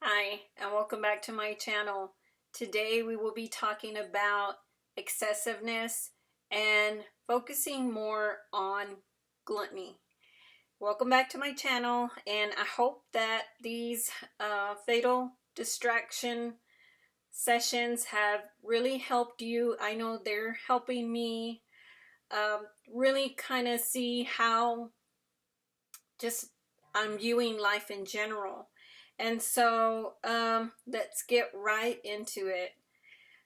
Hi, and welcome back to my channel. Today we will be talking about excessiveness and focusing more on gluttony. Welcome back to my channel, and I hope that these fatal distraction sessions have really helped you. I know they're helping me really kind of see how just I'm viewing life in general. And so let's get right into it.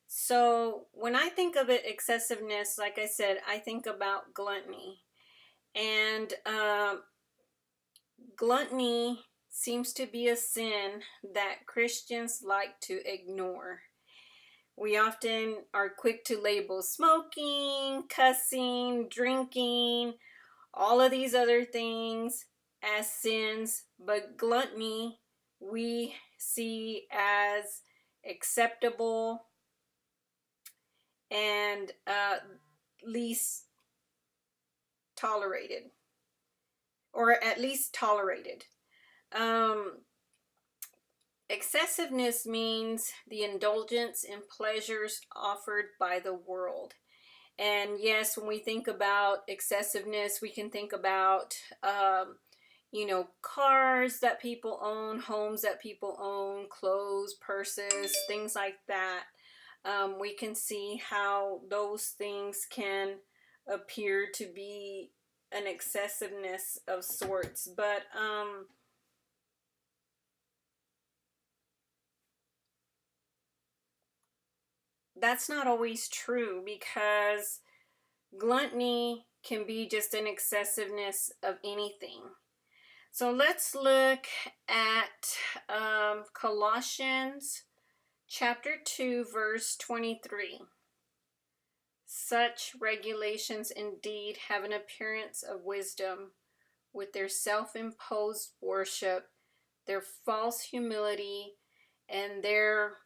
So when I think of it, excessiveness, like I said, I think about gluttony. And gluttony seems to be a sin that Christians like to ignore. We often are quick to label smoking, cussing, drinking, all of these other things as sins, but gluttony we see as acceptable and least tolerated, or at least tolerated. Um, Excessiveness means the indulgence in pleasures offered by the world. And yes, when we think about excessiveness, we can think about, cars that people own, homes that people own, clothes, purses, things like that. We can see how those things can appear to be an excessiveness of sorts. But that's not always true, because gluttony can be just an excessiveness of anything. So let's look at Colossians chapter 2, verse 23. Such regulations indeed have an appearance of wisdom, with their self-imposed worship, their false humility, and their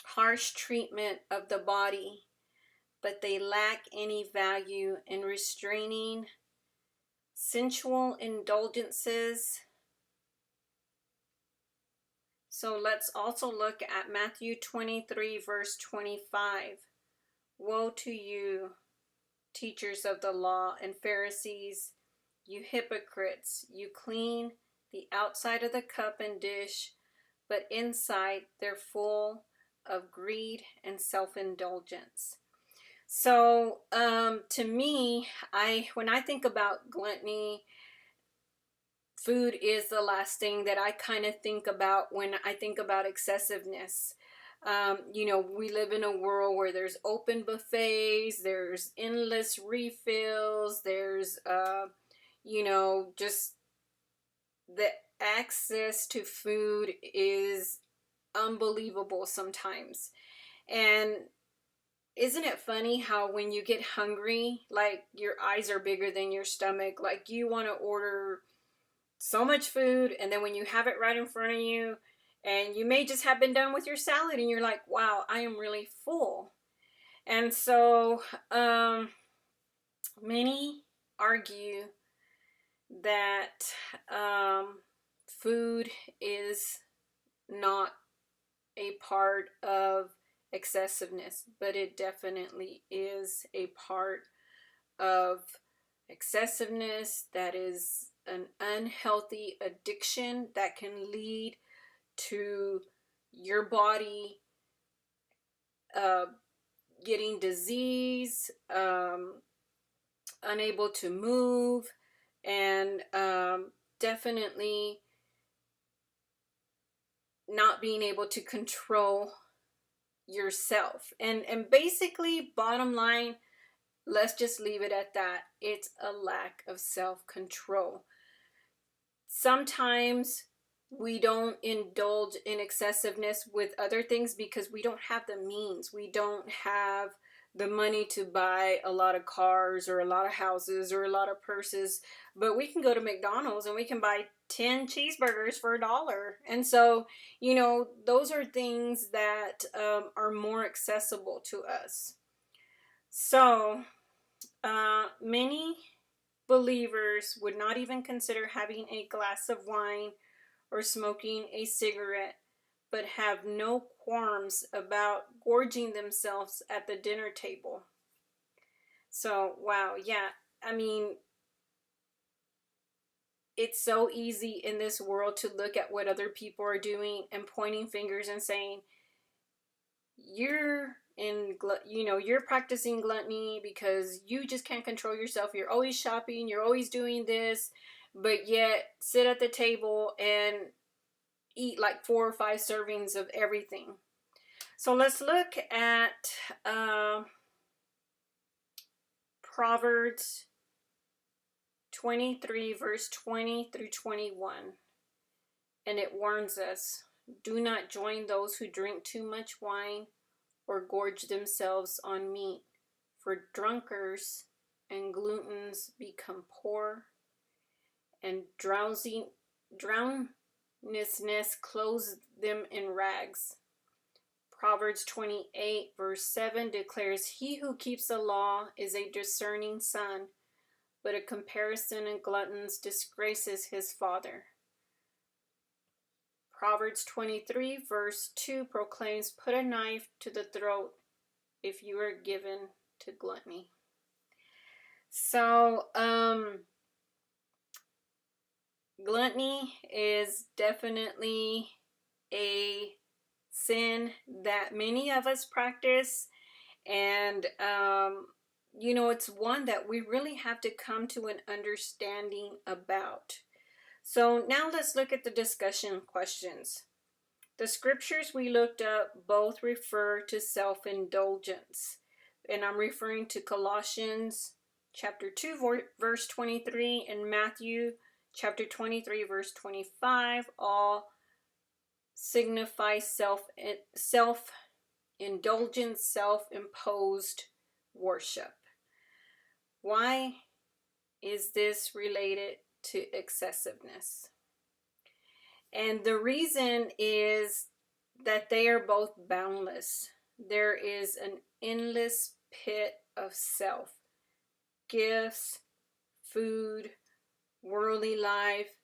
harsh treatment of the body, but they lack any value in restraining sensual indulgences. So let's also look at Matthew 23, verse 25. Woe to you, teachers of the law and Pharisees, you hypocrites! You clean the outside of the cup and dish, but inside they're full of greed and self-indulgence. So to me, when I think about gluttony, food is the last thing that I kind of think about when I think about excessiveness. We live in a world where there's open buffets, there's endless refills, there's, just the access to food is unbelievable sometimes. And isn't it funny how when you get hungry, like your eyes are bigger than your stomach, like you want to order so much food, and then when you have it right in front of you, and you may just have been done with your salad, and you're like, wow, I am really full. And so many argue that food is not a part of excessiveness, but it definitely is a part of excessiveness. That is an unhealthy addiction that can lead to your body getting disease, unable to move, and definitely not being able to control yourself. And basically, bottom line, let's just leave it at that. It's a lack of self-control. Sometimes we don't indulge in excessiveness with other things because we don't have the means. We don't have the money to buy a lot of cars or a lot of houses or a lot of purses, but we can go to McDonald's and we can buy 10 cheeseburgers for $1. And so, those are things that are more accessible to us. So many believers would not even consider having a glass of wine or smoking a cigarette, but have no qualms about gorging themselves at the dinner table. So, wow, yeah, I mean, it's so easy in this world to look at what other people are doing and pointing fingers and saying, you're you're practicing gluttony because you just can't control yourself. You're always shopping, you're always doing this, but yet sit at the table and eat like 4 or 5 servings of everything. So let's look at Proverbs 23 verse 20 through 21, and it warns us, do not join those who drink too much wine or gorge themselves on meat, for drunkards and gluttons become poor, and drowsiness clothes them in rags. Proverbs 28 verse 7 declares, he who keeps the law is a discerning son, but a comparison in gluttons disgraces his father. Proverbs 23 verse 2 proclaims, put a knife to the throat if you are given to gluttony. So, gluttony is definitely a sin that many of us practice, and it's one that we really have to come to an understanding about. So now let's look at the discussion questions. The scriptures we looked up both refer to self-indulgence, and I'm referring to Colossians chapter 2 verse 23 and Matthew chapter 23 verse 25. All signify self-indulgence, self-imposed worship. Why is this related to excessiveness? And the reason is that they are both boundless. There is an endless pit of self. Gifts, food, worldly life,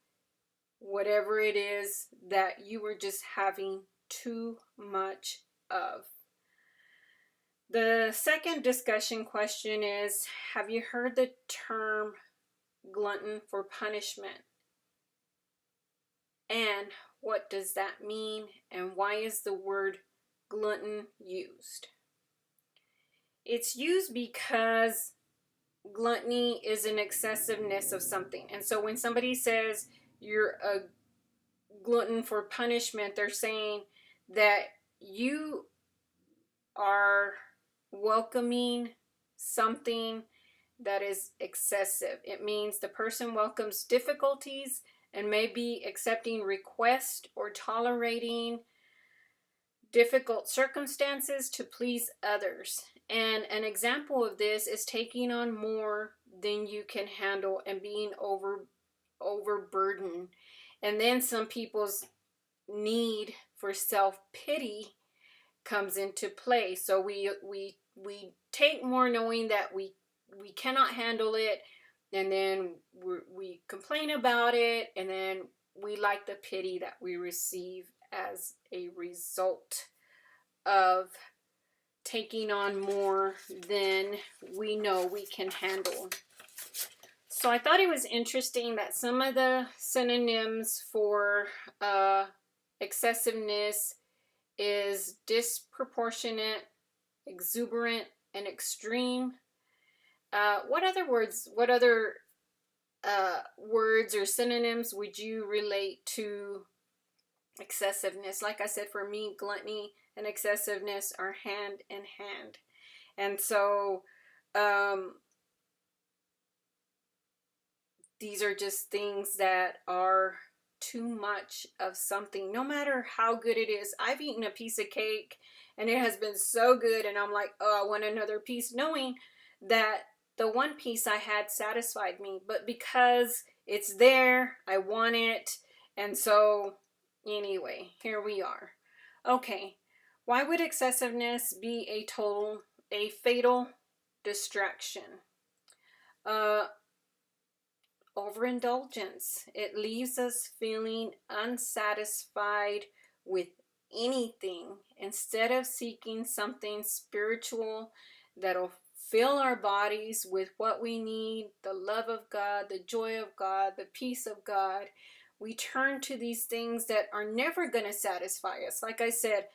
whatever it is that you were just having too much of. The second discussion question is, have you heard the term glutton for punishment? And what does that mean? And why is the word glutton used? It's used because gluttony is an excessiveness of something. And so when somebody says you're a glutton for punishment, they're saying that you are welcoming something that is excessive. It means the person welcomes difficulties and may be accepting requests or tolerating difficult circumstances to please others. And an example of this is taking on more than you can handle and being overburdened. And then some people's need for self-pity comes into play. So we take more knowing that we cannot handle it, and then we complain about it, and then we like the pity that we receive as a result of taking on more than we know we can handle. So I thought it was interesting that some of the synonyms for excessiveness is disproportionate, exuberant, and extreme. What other words or synonyms would you relate to excessiveness? Like I said, for me, gluttony and excessiveness are hand in hand. And so these are just things that are too much of something, no matter how good it is. I've eaten a piece of cake and it has been so good, and I'm like, oh, I want another piece, knowing that the one piece I had satisfied me, but because it's there, I want it. And so anyway, here we are. Okay, why would excessiveness be a fatal distraction? overindulgence. It leaves us feeling unsatisfied with anything instead of seeking something spiritual that'll fill our bodies with what we need, the love of God, the joy of God, the peace of God. We turn to these things that are never going to satisfy us. Like I said,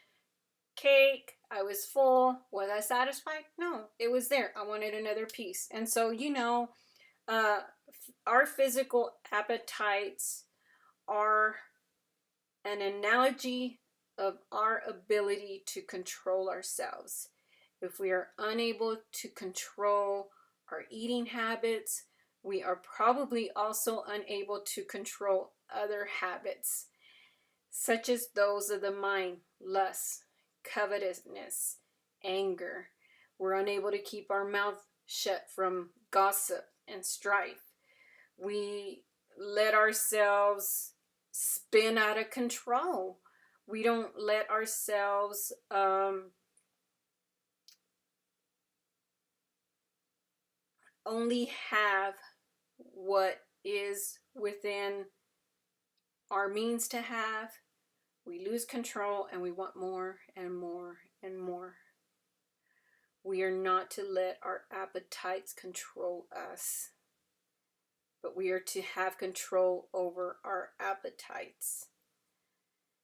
cake, I was full. Was I satisfied? No, it was there. I wanted another piece. And so, uh, our physical appetites are an analogy of our ability to control ourselves. If we are unable to control our eating habits, we are probably also unable to control other habits, such as those of the mind: lust, covetousness, anger. We're unable to keep our mouth shut from gossip and strife. We let ourselves spin out of control. We don't let ourselves only have what is within our means to have. We lose control and we want more and more and more. We are not to let our appetites control us, but we are to have control over our appetites.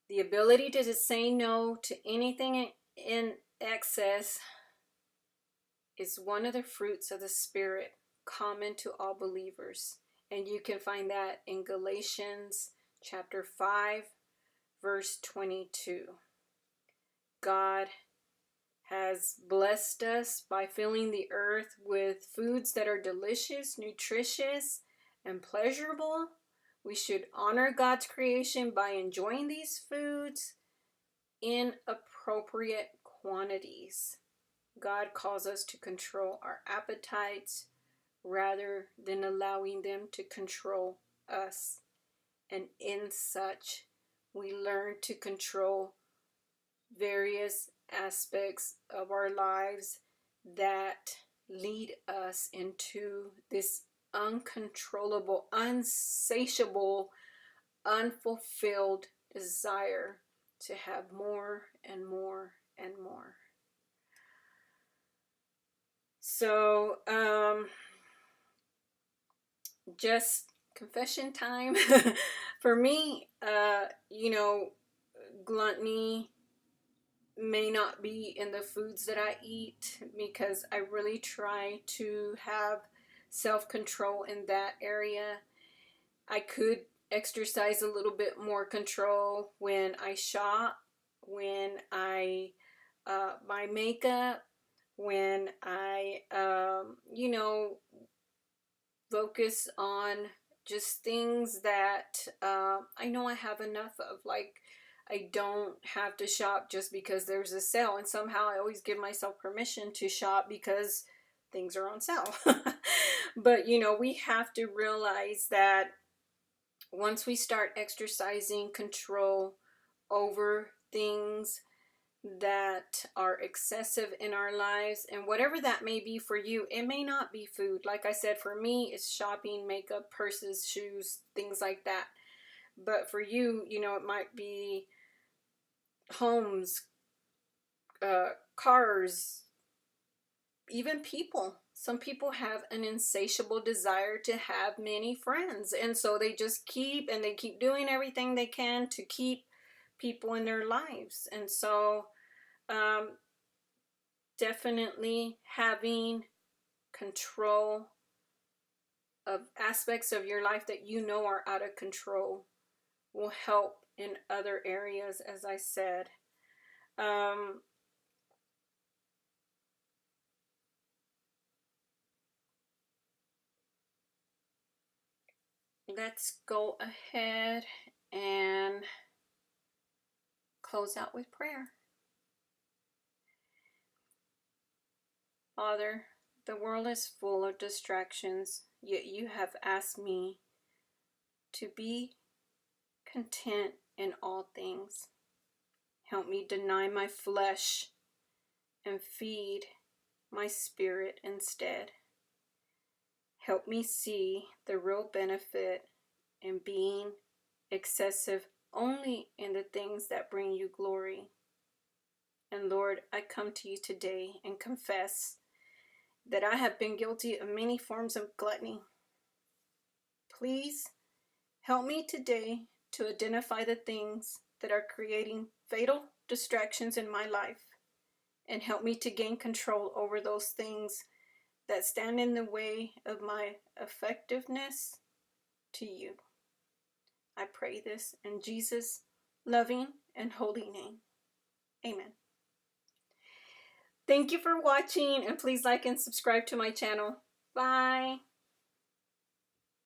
The ability to just say no to anything in excess is one of the fruits of the Spirit, common to all believers. And you can find that in Galatians chapter 5, verse 22. God has blessed us by filling the earth with foods that are delicious, nutritious, and pleasurable. We should honor God's creation by enjoying these foods in appropriate quantities. God calls us to control our appetites rather than allowing them to control us. And in such, we learn to control various aspects of our lives that lead us into this uncontrollable, unsatiable, unfulfilled desire to have more and more and more. So, just confession time. For me, gluttony may not be in the foods that I eat, because I really try to have self-control in that area. I could exercise a little bit more control when I shop, when I buy makeup, when I, focus on just things that I know I have enough of. Like, I don't have to shop just because there's a sale, and somehow I always give myself permission to shop because things are on sale. But we have to realize that once we start exercising control over things that are excessive in our lives, and whatever that may be for you, it may not be food. Like I said, for me, it's shopping, makeup, purses, shoes, things like that. But for you, it might be homes, cars, even people. Some people have an insatiable desire to have many friends, and so they just keep doing everything they can to keep people in their lives. And so definitely having control of aspects of your life that are out of control will help in other areas, as I said. Let's go ahead and close out with prayer. Father, the world is full of distractions, yet you have asked me to be content in all things. Help me deny my flesh and feed my spirit instead. Help me see the real benefit in being excessive only in the things that bring you glory. And Lord, I come to you today and confess that I have been guilty of many forms of gluttony. Please help me today to identify the things that are creating fatal distractions in my life, and help me to gain control over those things that stand in the way of my effectiveness to you. I pray this in Jesus' loving and holy name. Amen. Thank you for watching, and please like and subscribe to my channel. Bye.